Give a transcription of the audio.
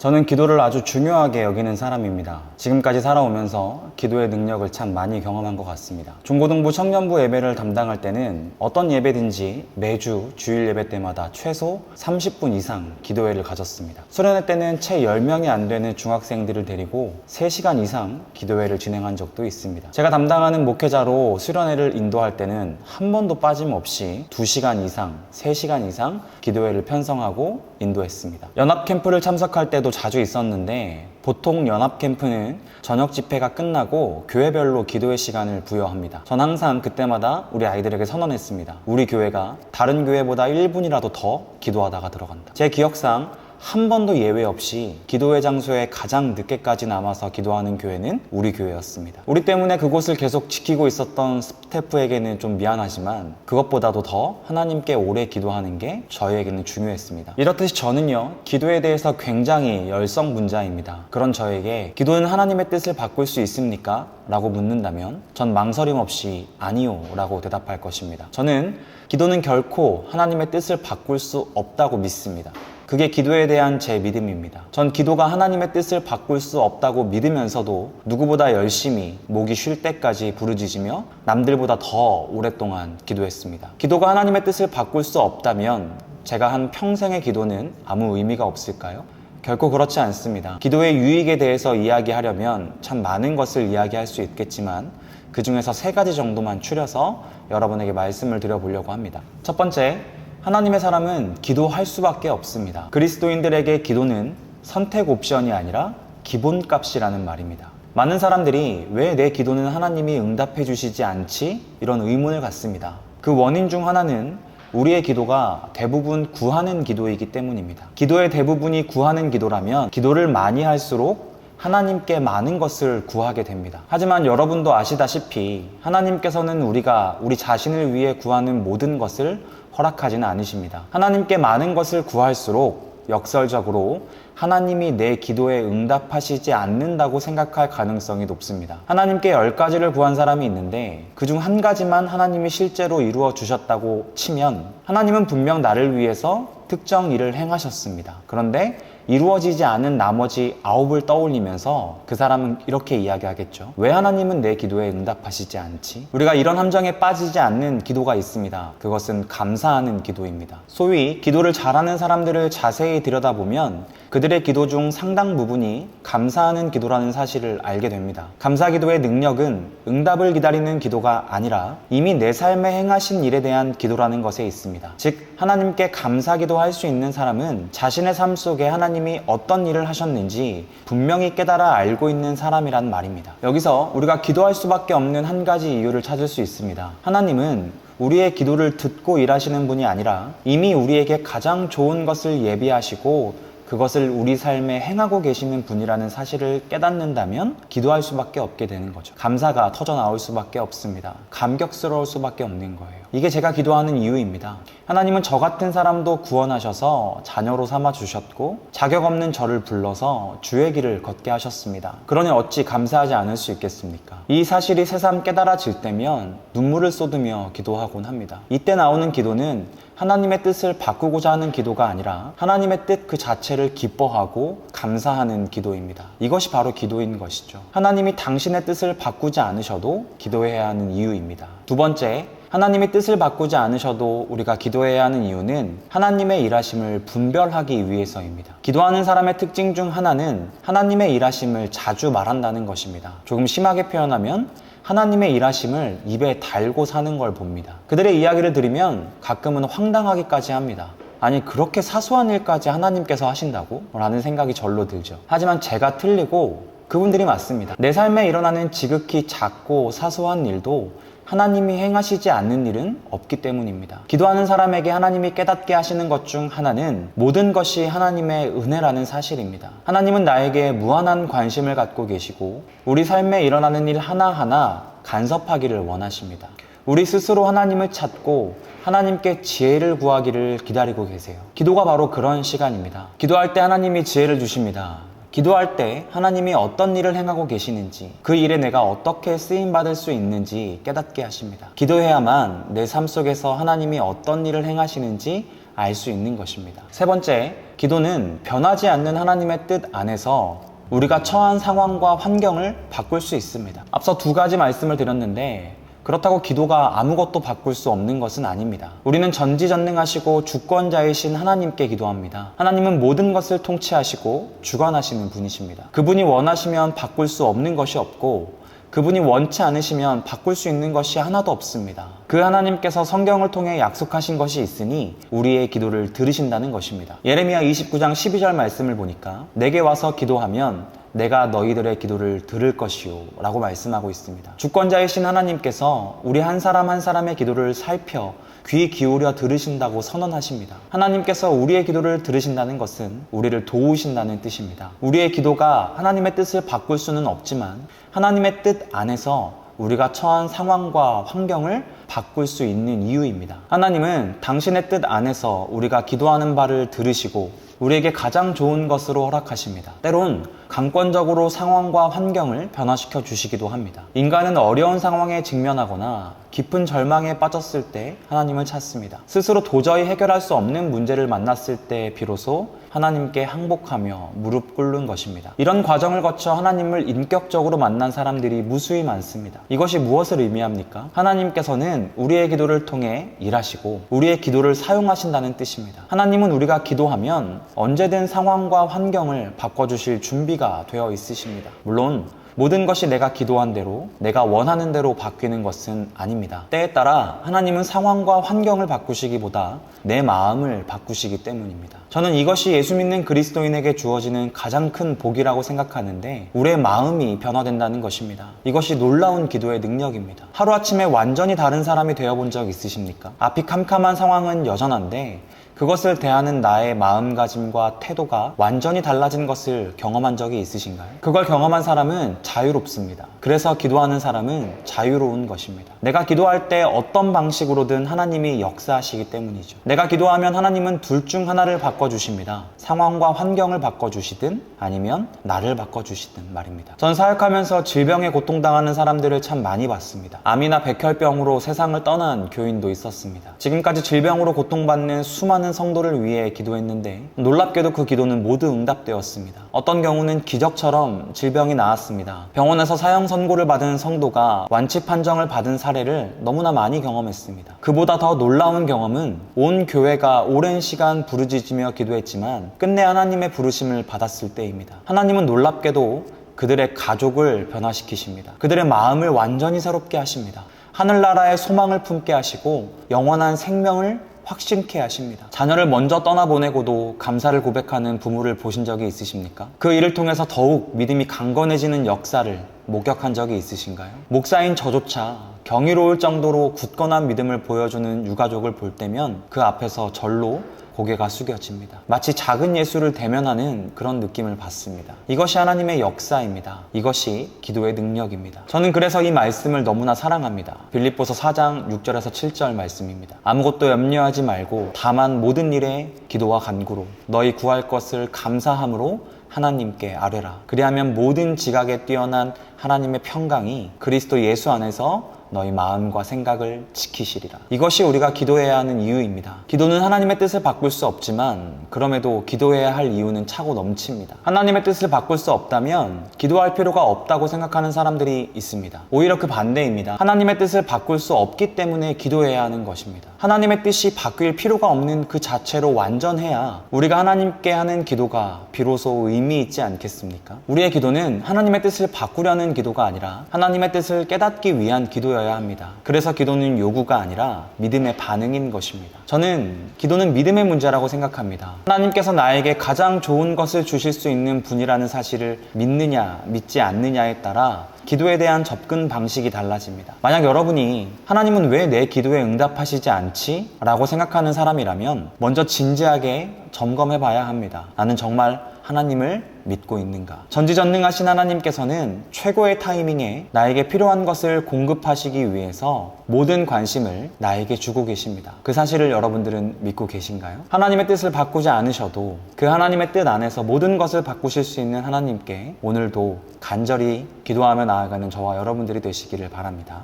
저는 기도를 아주 중요하게 여기는 사람입니다. 지금까지 살아오면서 기도의 능력을 참 많이 경험한 것 같습니다. 중고등부 청년부 예배를 담당할 때는 어떤 예배든지 매주 주일 예배 때마다 최소 30분 이상 기도회를 가졌습니다. 수련회 때는 채 10명이 안 되는 중학생들을 데리고 3시간 이상 기도회를 진행한 적도 있습니다. 제가 담당하는 목회자로 수련회를 인도할 때는 한 번도 빠짐없이 2시간 이상, 3시간 이상 기도회를 편성하고 인도했습니다. 연합 캠프를 참석할 때도 자주 있었는데 보통 연합 캠프는 저녁 집회가 끝나고 교회별로 기도회 시간을 부여합니다. 전 항상 그때마다 우리 아이들에게 선언했습니다. 우리 교회가 다른 교회보다 1분이라도 더 기도하다가 들어간다. 제 기억상 한 번도 예외 없이 기도회 장소에 가장 늦게까지 남아서 기도하는 교회는 우리 교회였습니다. 우리 때문에 그곳을 계속 지키고 있었던 스태프에게는 좀 미안하지만 그것보다도 더 하나님께 오래 기도하는 게 저희에게는 중요했습니다. 이렇듯이 저는요, 기도에 대해서 굉장히 열성분자입니다. 그런 저에게 기도는 하나님의 뜻을 바꿀 수 있습니까? 라고 묻는다면 전 망설임 없이 아니요 라고 대답할 것입니다. 저는 기도는 결코 하나님의 뜻을 바꿀 수 없다고 믿습니다. 그게 기도에 대한 제 믿음입니다. 전 기도가 하나님의 뜻을 바꿀 수 없다고 믿으면서도 누구보다 열심히 목이 쉴 때까지 부르짖으며 남들보다 더 오랫동안 기도했습니다. 기도가 하나님의 뜻을 바꿀 수 없다면 제가 한 평생의 기도는 아무 의미가 없을까요? 결코 그렇지 않습니다. 기도의 유익에 대해서 이야기하려면 참 많은 것을 이야기할 수 있겠지만 그 중에서 3가지 정도만 추려서 여러분에게 말씀을 드려보려고 합니다. 첫 번째, 하나님의 사람은 기도할 수밖에 없습니다. 그리스도인들에게 기도는 선택 옵션이 아니라 기본값이라는 말입니다. 많은 사람들이 왜 내 기도는 하나님이 응답해 주시지 않지? 이런 의문을 갖습니다. 그 원인 중 하나는 우리의 기도가 대부분 구하는 기도이기 때문입니다. 기도의 대부분이 구하는 기도라면 기도를 많이 할수록 하나님께 많은 것을 구하게 됩니다. 하지만 여러분도 아시다시피 하나님께서는 우리가 우리 자신을 위해 구하는 모든 것을 허락하지는 않으십니다. 하나님께 많은 것을 구할수록 역설적으로 하나님이 내 기도에 응답하시지 않는다고 생각할 가능성이 높습니다. 하나님께 10가지를 구한 사람이 있는데 그중 1가지만 하나님이 실제로 이루어 주셨다고 치면 하나님은 분명 나를 위해서 특정 일을 행하셨습니다. 그런데 이루어지지 않은 나머지 9을 떠올리면서 그 사람은 이렇게 이야기하겠죠. 왜 하나님은 내 기도에 응답하시지 않지? 우리가 이런 함정에 빠지지 않는 기도가 있습니다. 그것은 감사하는 기도입니다. 소위 기도를 잘하는 사람들을 자세히 들여다보면 그들의 기도 중 상당 부분이 감사하는 기도라는 사실을 알게 됩니다. 감사 기도의 능력은 응답을 기다리는 기도가 아니라 이미 내 삶에 행하신 일에 대한 기도라는 것에 있습니다. 즉 하나님께 감사 기도할 수 있는 사람은 자신의 삶 속에 하나님이 어떤 일을 하셨는지 분명히 깨달아 알고 있는 사람이란 말입니다. 여기서 우리가 기도할 수밖에 없는 1가지 이유를 찾을 수 있습니다. 하나님은 우리의 기도를 듣고 일하시는 분이 아니라 이미 우리에게 가장 좋은 것을 예비하시고 그것을 우리 삶에 행하고 계시는 분이라는 사실을 깨닫는다면 기도할 수밖에 없게 되는 거죠. 감사가 터져 나올 수밖에 없습니다. 감격스러울 수밖에 없는 거예요. 이게 제가 기도하는 이유입니다. 하나님은 저 같은 사람도 구원하셔서 자녀로 삼아 주셨고 자격 없는 저를 불러서 주의 길을 걷게 하셨습니다. 그러니 어찌 감사하지 않을 수 있겠습니까? 이 사실이 새삼 깨달아질 때면 눈물을 쏟으며 기도하곤 합니다. 이때 나오는 기도는 하나님의 뜻을 바꾸고자 하는 기도가 아니라 하나님의 뜻 그 자체를 기뻐하고 감사하는 기도입니다. 이것이 바로 기도인 것이죠. 하나님이 당신의 뜻을 바꾸지 않으셔도 기도해야 하는 이유입니다. 두 번째, 하나님의 뜻을 바꾸지 않으셔도 우리가 기도해야 하는 이유는 하나님의 일하심을 분별하기 위해서입니다. 기도하는 사람의 특징 중 하나는 하나님의 일하심을 자주 말한다는 것입니다. 조금 심하게 표현하면 하나님의 일하심을 입에 달고 사는 걸 봅니다. 그들의 이야기를 들으면 가끔은 황당하기까지 합니다. 아니 그렇게 사소한 일까지 하나님께서 하신다고? 라는 생각이 절로 들죠. 하지만 제가 틀리고 그분들이 맞습니다. 내 삶에 일어나는 지극히 작고 사소한 일도 하나님이 행하시지 않는 일은 없기 때문입니다. 기도하는 사람에게 하나님이 깨닫게 하시는 것 중 하나는 모든 것이 하나님의 은혜라는 사실입니다. 하나님은 나에게 무한한 관심을 갖고 계시고 우리 삶에 일어나는 일 하나하나 간섭하기를 원하십니다. 우리 스스로 하나님을 찾고 하나님께 지혜를 구하기를 기다리고 계세요. 기도가 바로 그런 시간입니다. 기도할 때 하나님이 지혜를 주십니다. 기도할 때 하나님이 어떤 일을 행하고 계시는지 그 일에 내가 어떻게 쓰임받을 수 있는지 깨닫게 하십니다. 기도해야만 내 삶 속에서 하나님이 어떤 일을 행하시는지 알 수 있는 것입니다. 세 번째, 기도는 변하지 않는 하나님의 뜻 안에서 우리가 처한 상황과 환경을 바꿀 수 있습니다. 앞서 두 가지 말씀을 드렸는데 그렇다고 기도가 아무것도 바꿀 수 없는 것은 아닙니다. 우리는 전지전능하시고 주권자이신 하나님께 기도합니다. 하나님은 모든 것을 통치하시고 주관하시는 분이십니다. 그분이 원하시면 바꿀 수 없는 것이 없고 그분이 원치 않으시면 바꿀 수 있는 것이 하나도 없습니다. 그 하나님께서 성경을 통해 약속하신 것이 있으니 우리의 기도를 들으신다는 것입니다. 예레미야 29장 12절 말씀을 보니까 내게 와서 기도하면 내가 너희들의 기도를 들을 것이요 라고 말씀하고 있습니다. 주권자이신 하나님께서 우리 한 사람 한 사람의 기도를 살펴 귀 기울여 들으신다고 선언하십니다. 하나님께서 우리의 기도를 들으신다는 것은 우리를 도우신다는 뜻입니다. 우리의 기도가 하나님의 뜻을 바꿀 수는 없지만 하나님의 뜻 안에서 우리가 처한 상황과 환경을 바꿀 수 있는 이유입니다. 하나님은 당신의 뜻 안에서 우리가 기도하는 바를 들으시고 우리에게 가장 좋은 것으로 허락하십니다. 때론 강권적으로 상황과 환경을 변화시켜 주시기도 합니다. 인간은 어려운 상황에 직면하거나 깊은 절망에 빠졌을 때 하나님을 찾습니다. 스스로 도저히 해결할 수 없는 문제를 만났을 때 비로소 하나님께 항복하며 무릎 꿇는 것입니다. 이런 과정을 거쳐 하나님을 인격적으로 만난 사람들이 무수히 많습니다. 이것이 무엇을 의미합니까? 하나님께서는 우리의 기도를 통해 일하시고 우리의 기도를 사용하신다는 뜻입니다. 하나님은 우리가 기도하면 언제든 상황과 환경을 바꿔주실 준비가 되어 있으십니다. 물론 모든 것이 내가 기도한 대로 내가 원하는 대로 바뀌는 것은 아닙니다. 때에 따라 하나님은 상황과 환경을 바꾸시기보다 내 마음을 바꾸시기 때문입니다. 저는 이것이 예수 믿는 그리스도인에게 주어지는 가장 큰 복이라고 생각하는데 우리의 마음이 변화된다는 것입니다. 이것이 놀라운 기도의 능력입니다. 하루아침에 완전히 다른 사람이 되어본 적 있으십니까? 앞이 캄캄한 상황은 여전한데 그것을 대하는 나의 마음가짐과 태도가 완전히 달라진 것을 경험한 적이 있으신가요? 그걸 경험한 사람은 자유롭습니다. 그래서 기도하는 사람은 자유로운 것입니다. 내가 기도할 때 어떤 방식으로든 하나님이 역사하시기 때문이죠. 내가 기도하면 하나님은 둘 중 하나를 바꿔주십니다. 상황과 환경을 바꿔주시든 아니면 나를 바꿔주시든 말입니다. 전 사역하면서 질병에 고통당하는 사람들을 참 많이 봤습니다. 암이나 백혈병으로 세상을 떠난 교인도 있었습니다. 지금까지 질병으로 고통받는 수많은 성도를 위해 기도했는데 놀랍게도 그 기도는 모두 응답되었습니다. 어떤 경우는 기적처럼 질병이 나았습니다. 병원에서 사형 선고를 받은 성도가 완치 판정을 받은 사례를 너무나 많이 경험했습니다. 그보다 더 놀라운 경험은 온 교회가 오랜 시간 부르짖으며 기도했지만 끝내 하나님의 부르심을 받았을 때입니다. 하나님은 놀랍게도 그들의 가족을 변화시키십니다. 그들의 마음을 완전히 새롭게 하십니다. 하늘나라의 소망을 품게 하시고 영원한 생명을 확신케 하십니다. 자녀를 먼저 떠나보내고도 감사를 고백하는 부모를 보신 적이 있으십니까? 그 일을 통해서 더욱 믿음이 강건해지는 역사를 목격한 적이 있으신가요? 목사인 저조차 경이로울 정도로 굳건한 믿음을 보여주는 유가족을 볼 때면 그 앞에서 절로 고개가 숙여집니다. 마치 작은 예수를 대면하는 그런 느낌을 받습니다. 이것이 하나님의 역사입니다. 이것이 기도의 능력입니다. 저는 그래서 이 말씀을 너무나 사랑합니다. 빌립보서 4장 6절에서 7절 말씀입니다. 아무것도 염려하지 말고 다만 모든 일에 기도와 간구로 너희 구할 것을 감사함으로 하나님께 아뢰라. 그리하면 모든 지각에 뛰어난 하나님의 평강이 그리스도 예수 안에서 너희 마음과 생각을 지키시리라. 이것이 우리가 기도해야 하는 이유입니다. 기도는 하나님의 뜻을 바꿀 수 없지만 그럼에도 기도해야 할 이유는 차고 넘칩니다. 하나님의 뜻을 바꿀 수 없다면 기도할 필요가 없다고 생각하는 사람들이 있습니다. 오히려 그 반대입니다. 하나님의 뜻을 바꿀 수 없기 때문에 기도해야 하는 것입니다. 하나님의 뜻이 바뀔 필요가 없는 그 자체로 완전해야 우리가 하나님께 하는 기도가 비로소 의미 있지 않겠습니까? 우리의 기도는 하나님의 뜻을 바꾸려는 기도가 아니라 하나님의 뜻을 깨닫기 위한 기도여야 합니다. 그래서 기도는 요구가 아니라 믿음의 반응인 것입니다. 저는 기도는 믿음의 문제라고 생각합니다. 하나님께서 나에게 가장 좋은 것을 주실 수 있는 분이라는 사실을 믿느냐 믿지 않느냐에 따라 기도에 대한 접근 방식이 달라집니다. 만약 여러분이 하나님은 왜 내 기도에 응답하시지 않지? 라고 생각하는 사람이라면 먼저 진지하게 점검해 봐야 합니다. 나는 정말 하나님을 믿고 있는가? 전지전능하신 하나님께서는 최고의 타이밍에 나에게 필요한 것을 공급하시기 위해서 모든 관심을 나에게 주고 계십니다. 그 사실을 여러분들은 믿고 계신가요? 하나님의 뜻을 바꾸지 않으셔도 그 하나님의 뜻 안에서 모든 것을 바꾸실 수 있는 하나님께 오늘도 간절히 기도하며 나아가는 저와 여러분들이 되시기를 바랍니다.